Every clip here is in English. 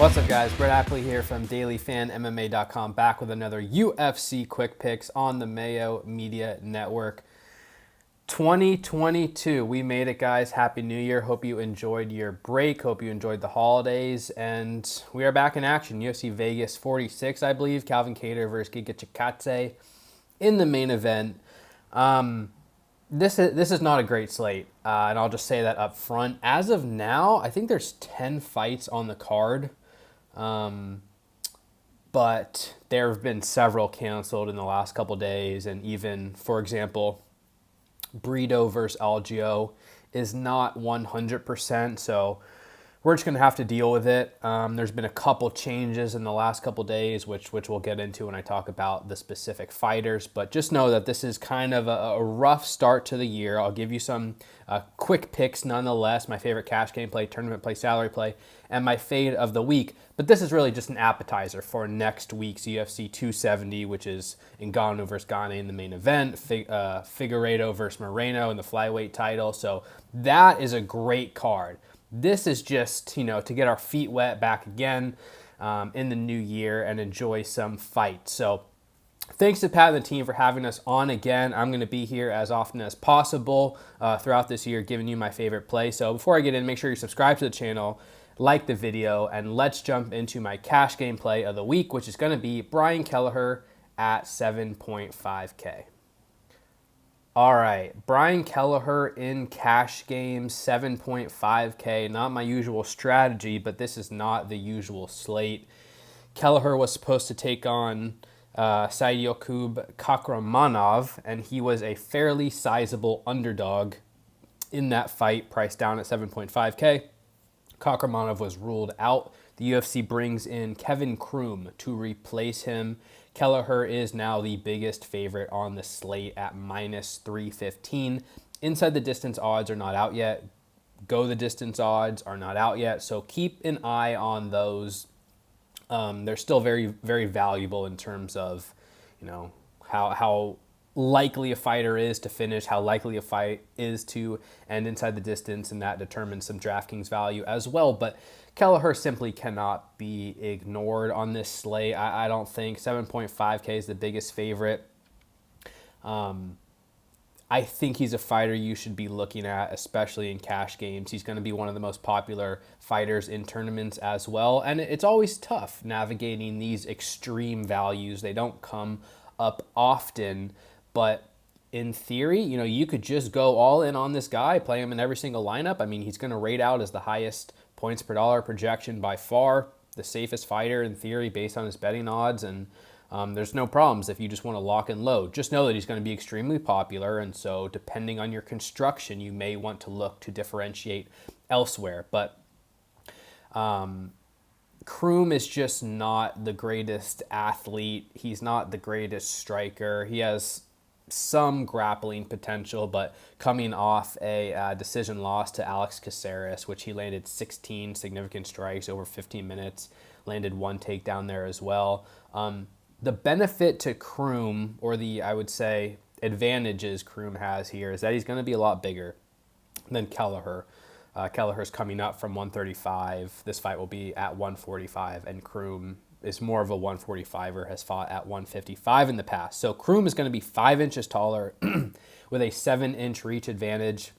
What's up, guys? Brett Appley here from dailyfanmma.com, back with another UFC Quick Picks on the Mayo Media Network. 2022, we made it, guys. Happy New Year. Hope you enjoyed your break. Hope you enjoyed the holidays. And we are back in action. UFC Vegas 46, I believe. Calvin Kattar versus Chikadze in the main event. This is not a great slate, and I'll just say that up front. As of now, I think there's 10 fights on the card. But there have been several canceled in the last couple days, and even, for example, Brito versus Algio is not 100%, so we're just going to have to deal with it. There's been a couple changes in the last couple days, which we'll get into when I talk about the specific fighters. But just know that this is kind of a rough start to the year. I'll give you some quick picks nonetheless, my favorite cash game play, tournament play, salary play, and my fade of the week. But this is really just an appetizer for next week's UFC 270, which is Ngannou versus Gane in the main event, Figueiredo versus Moreno in the flyweight title. So that is a great card. This is just, to get our feet wet back again in the new year and enjoy some fights. So thanks to Pat and the team for having us on again. I'm going to be here as often as possible throughout this year, giving you my favorite play. So before I get in, make sure you subscribe to the channel, like the video, and let's jump into my cash game play of the week, which is going to be Brian Kelleher at 7.5K. All right, Brian Kelleher in cash game, 7.5K. Not my usual strategy, but this is not the usual slate. Kelleher was supposed to take on Sadyokub Kakramanov, and he was a fairly sizable underdog in that fight, priced down at 7.5K. Kakramanov was ruled out. The UFC brings in Kevin Kroom to replace him. Kelleher is now the biggest favorite on the slate at minus 315. Inside the distance odds are not out yet. Go the distance odds are not out yet. So keep an eye on those. They're still very, very valuable in terms of, how likely a fighter is to finish, how likely a fight is to end inside the distance, and that determines some DraftKings value as well. But Kelleher simply cannot be ignored on this slate. I don't think 7.5K is the biggest favorite. I think he's a fighter you should be looking at, especially in cash games. He's going to be one of the most popular fighters in tournaments as well. And it's always tough navigating these extreme values. They don't come up often. But in theory, you could just go all in on this guy, play him in every single lineup. I mean, he's going to rate out as the highest points per dollar projection by far, the safest fighter in theory based on his betting odds. And there's no problems if you just want to lock and load. Just know that he's going to be extremely popular. And so depending on your construction, you may want to look to differentiate elsewhere. But Kroom is just not the greatest athlete. He's not the greatest striker. He has some grappling potential, but coming off a decision loss to Alex Caceres, which he landed 16 significant strikes over 15 minutes, landed one takedown there as well. The benefit to Kroom, or I would say, advantages Kroom has here, is that he's going to be a lot bigger than Kelleher. Kelleher's coming up from 135. This fight will be at 145, and Kroom is more of a 145er, has fought at 155 in the past. So Kroom is going to be 5 inches taller with a 7-inch reach advantage.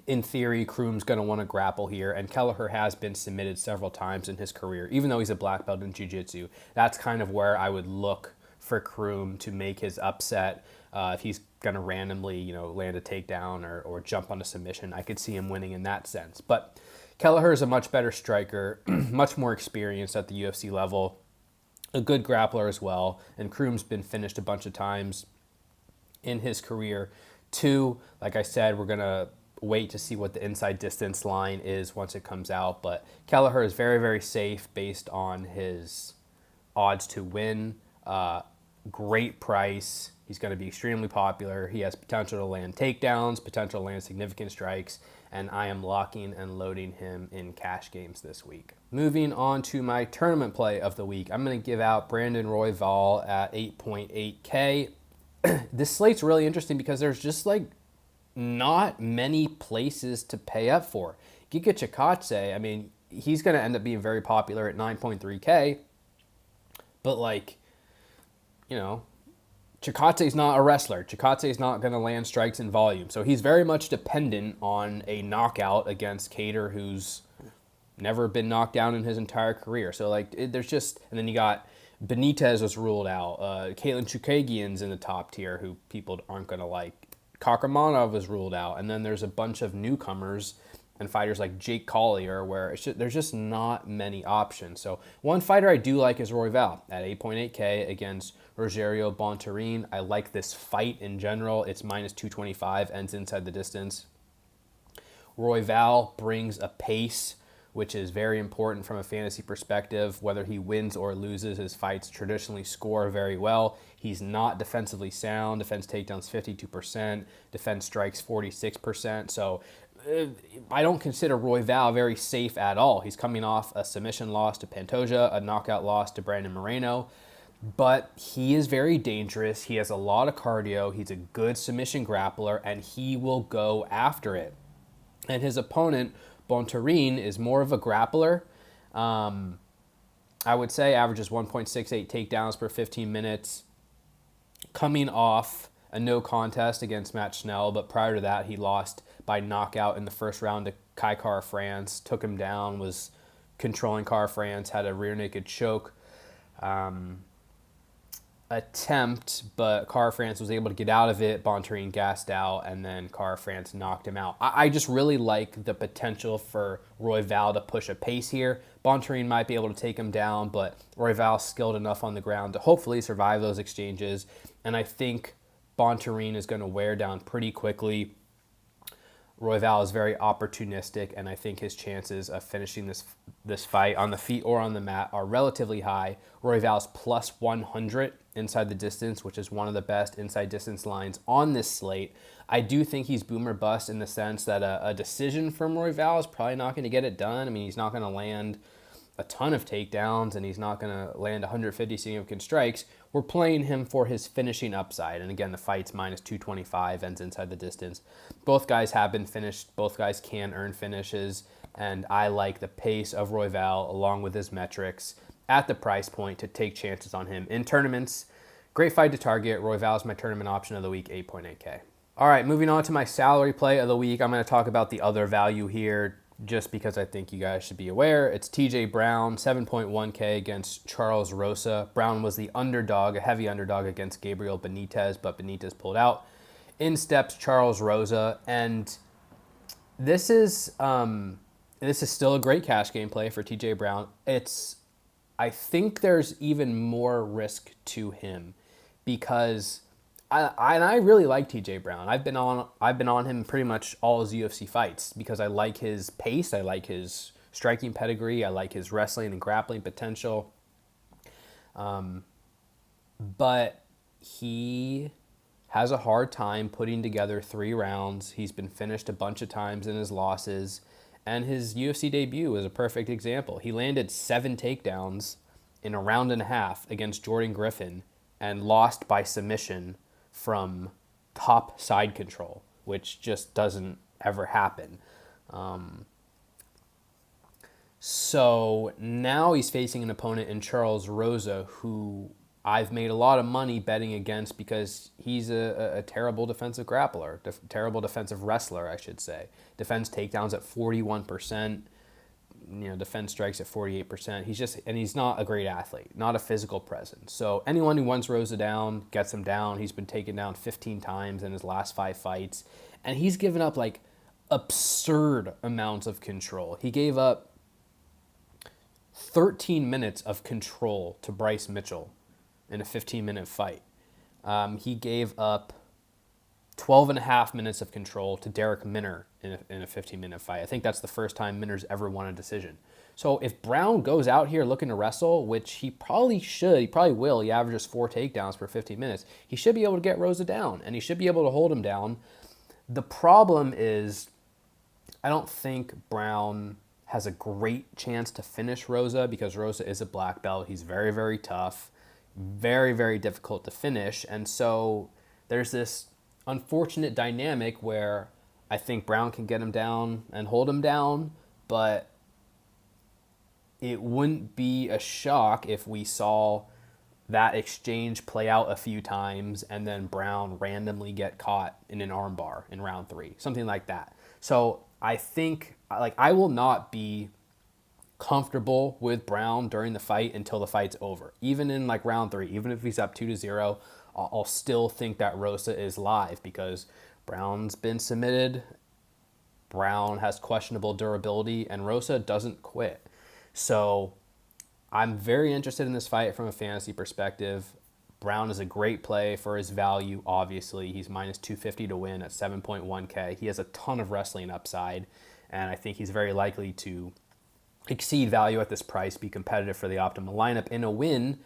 In theory, Kroom's going to want to grapple here, and Kelleher has been submitted several times in his career, even though he's a black belt in jiu-jitsu. That's kind of where I would look for Kroom to make his upset. If he's going to randomly, land a takedown or jump on a submission, I could see him winning in that sense. But Kelleher is a much better striker, much more experienced at the UFC level, a good grappler as well, and Kroom's been finished a bunch of times in his career too. Like I said, we're going to wait to see what the inside distance line is once it comes out, but Kelleher is very, very safe based on his odds to win. Great price. He's going to be extremely popular. He has potential to land takedowns, potential to land significant strikes, and I am locking and loading him in cash games this week. Moving on to my tournament play of the week, I'm going to give out Brandon Royval at 8.8K. This slate's really interesting because there's just not many places to pay up for. Giga Chikadze, he's going to end up being very popular at 9.3K. But, like, you know, Chikadze is not a wrestler. Chikadze is not going to land strikes in volume. So he's very much dependent on a knockout against Kattar, who's never been knocked down in his entire career. So, like, there's just... And then you got Benitez was ruled out. Caitlin Chukagyan's in the top tier, who people aren't going to like. Kakramanov was ruled out. And then there's a bunch of newcomers and fighters like Jake Collier, where there's just not many options. So one fighter I do like is Royval at 8.8K against Rogerio Bontorin. I like this fight in general. It's minus 225, ends inside the distance. Royval brings a pace, which is very important from a fantasy perspective. Whether he wins or loses, his fights traditionally score very well. He's not defensively sound. Defense takedowns 52%, defense strikes 46%. So I don't consider Royval very safe at all. He's coming off a submission loss to Pantoja, a knockout loss to Brandon Moreno. But he is very dangerous. He has a lot of cardio. He's a good submission grappler, and he will go after it. And his opponent, Bontorin, is more of a grappler. I would say averages 1.68 takedowns per 15 minutes. Coming off a no contest against Matt Schnell, but prior to that, he lost by knockout in the first round to Kai Kara-France, took him down, was controlling Kara-France, had a rear naked choke attempt, but Kara-France was able to get out of it. Bontorin gassed out, and then Kara-France knocked him out. I just really like the potential for Royval to push a pace here. Bontorin might be able to take him down, but Royval's skilled enough on the ground to hopefully survive those exchanges, and I think Bontorin is going to wear down pretty quickly. Royval is very opportunistic, and I think his chances of finishing this fight on the feet or on the mat are relatively high. Royval's plus 100 inside the distance, which is one of the best inside distance lines on this slate. I do think he's boom or bust in the sense that a decision from Royval is probably not going to get it done. I mean, he's not going to land a ton of takedowns, and he's not going to land 150 significant strikes. We're playing him for his finishing upside. And again, the fight's minus 225, ends inside the distance. Both guys have been finished. Both guys can earn finishes. And I like the pace of Royval along with his metrics at the price point to take chances on him in tournaments. Great fight to target. Royval is my tournament option of the week, 8.8K. All right, moving on to my salary play of the week. I'm going to talk about the other value here, just because I think you guys should be aware. It's TJ Brown, 7.1K against Charles Rosa. Brown was the underdog, a heavy underdog against Gabriel Benitez, but Benitez pulled out. In steps Charles Rosa, and this is still a great cash game play for TJ Brown. I think there's even more risk to him because I really like TJ Brown. I've been on him pretty much all his UFC fights because I like his pace, I like his striking pedigree, I like his wrestling and grappling potential. But he has a hard time putting together 3 rounds. He's been finished a bunch of times in his losses, and his UFC debut is a perfect example. He landed 7 takedowns in a round and a half against Jordan Griffin and lost by submission from top side control, which just doesn't ever happen. So now he's facing an opponent in Charles Rosa, who I've made a lot of money betting against because he's a terrible defensive grappler, terrible defensive wrestler, I should say. Defense takedowns at 41%. Defense strikes at 48%. He's not a great athlete, not a physical presence. So anyone who wants Rosa down gets him down. He's been taken down 15 times in his last 5 fights, and he's given up like absurd amounts of control. He gave up 13 minutes of control to Bryce Mitchell in a 15-minute fight. He gave up 12 and a half minutes of control to Derek Minner in a 15-minute fight. I think that's the first time Minner's ever won a decision. So if Brown goes out here looking to wrestle, which he probably should, he probably will, he averages 4 takedowns per 15 minutes, he should be able to get Rosa down, and he should be able to hold him down. The problem is I don't think Brown has a great chance to finish Rosa because Rosa is a black belt. He's very, very tough, very, very difficult to finish. And so there's this unfortunate dynamic where I think Brown can get him down and hold him down, but it wouldn't be a shock if we saw that exchange play out a few times and then Brown randomly get caught in an armbar in round 3, something like that. So I think, like, I will not be comfortable with Brown during the fight until the fight's over. Even in like round 3, even if he's up 2-0, I'll still think that Rosa is live because Brown's been submitted. Brown has questionable durability and Rosa doesn't quit. So I'm very interested in this fight from a fantasy perspective. Brown is a great play for his value, obviously. He's minus 250 to win at 7.1K. He has a ton of wrestling upside, and I think he's very likely to exceed value at this price, be competitive for the optimal lineup in a win,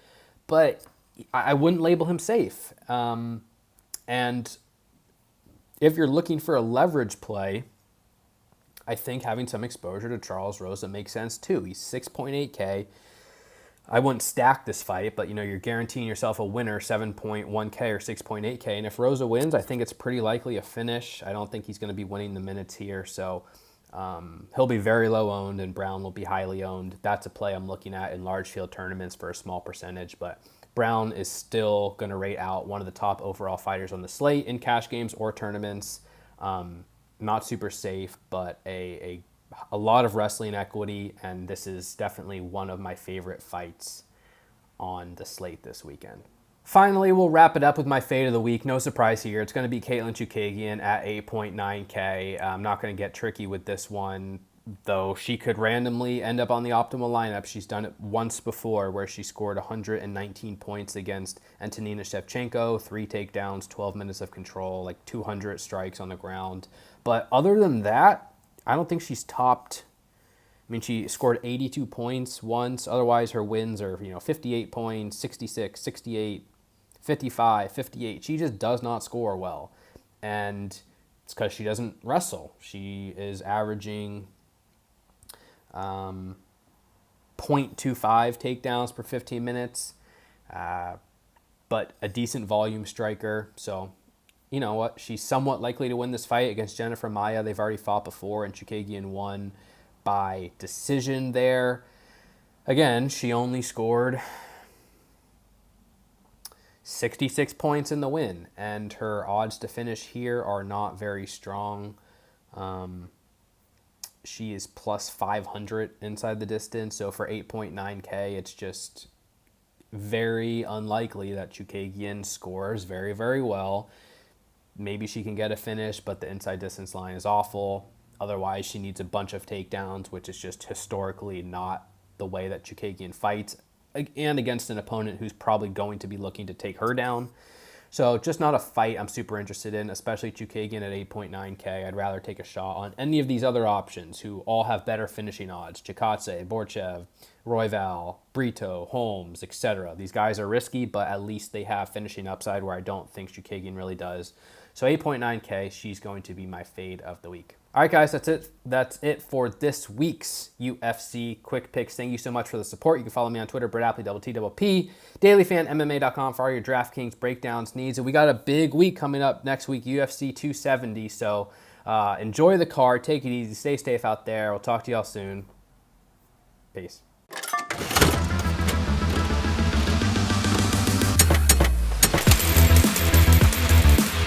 but I wouldn't label him safe. And if you're looking for a leverage play, I think having some exposure to Charles Rosa makes sense too. He's 6.8K. I wouldn't stack this fight, but you're guaranteeing yourself a winner, 7.1K or 6.8K. And if Rosa wins, I think it's pretty likely a finish. I don't think he's going to be winning the minutes here. So he'll be very low owned and Brown will be highly owned. That's a play I'm looking at in large field tournaments for a small percentage, but Brown is still going to rate out one of the top overall fighters on the slate in cash games or tournaments. Not super safe, but a lot of wrestling equity, and this is definitely one of my favorite fights on the slate this weekend. Finally, we'll wrap it up with my fade of the week. No surprise here. It's going to be Katlyn Chookagian at 8.9K. I'm not going to get tricky with this one, though she could randomly end up on the optimal lineup. She's done it once before where she scored 119 points against Antonina Shevchenko, 3 takedowns, 12 minutes of control, like 200 strikes on the ground. But other than that, I don't think she's topped. I mean, she scored 82 points once. Otherwise, her wins are, 58 points, 66, 68, 55, 58. She just does not score well. And it's because she doesn't wrestle. She is averaging 0.25 takedowns per 15 minutes, but a decent volume striker. So, you know what? She's somewhat likely to win this fight against Jennifer Maia. They've already fought before, and Chookagian won by decision there. Again, she only scored 66 points in the win, and her odds to finish here are not very strong. She is plus 500 inside the distance, so for 8.9K, it's just very unlikely that Chookagian scores very, very well. Maybe she can get a finish, but the inside distance line is awful. Otherwise, she needs a bunch of takedowns, which is just historically not the way that Chookagian fights, and against an opponent who's probably going to be looking to take her down. So just not a fight I'm super interested in, especially Chookagian at 8.9K. I'd rather take a shot on any of these other options who all have better finishing odds. Chikadze, Borchev, Royval, Brito, Holmes, etc. These guys are risky, but at least they have finishing upside where I don't think Chookagian really does. So 8.9K, she's going to be my fade of the week. All right, guys, that's it. That's it for this week's UFC Quick Picks. Thank you so much for the support. You can follow me on Twitter, Brett Appley, TTP, dailyfanmma.com for all your DraftKings breakdowns needs. And we got a big week coming up next week, UFC 270. So enjoy the card. Take it easy. Stay safe out there. We'll talk to y'all soon. Peace.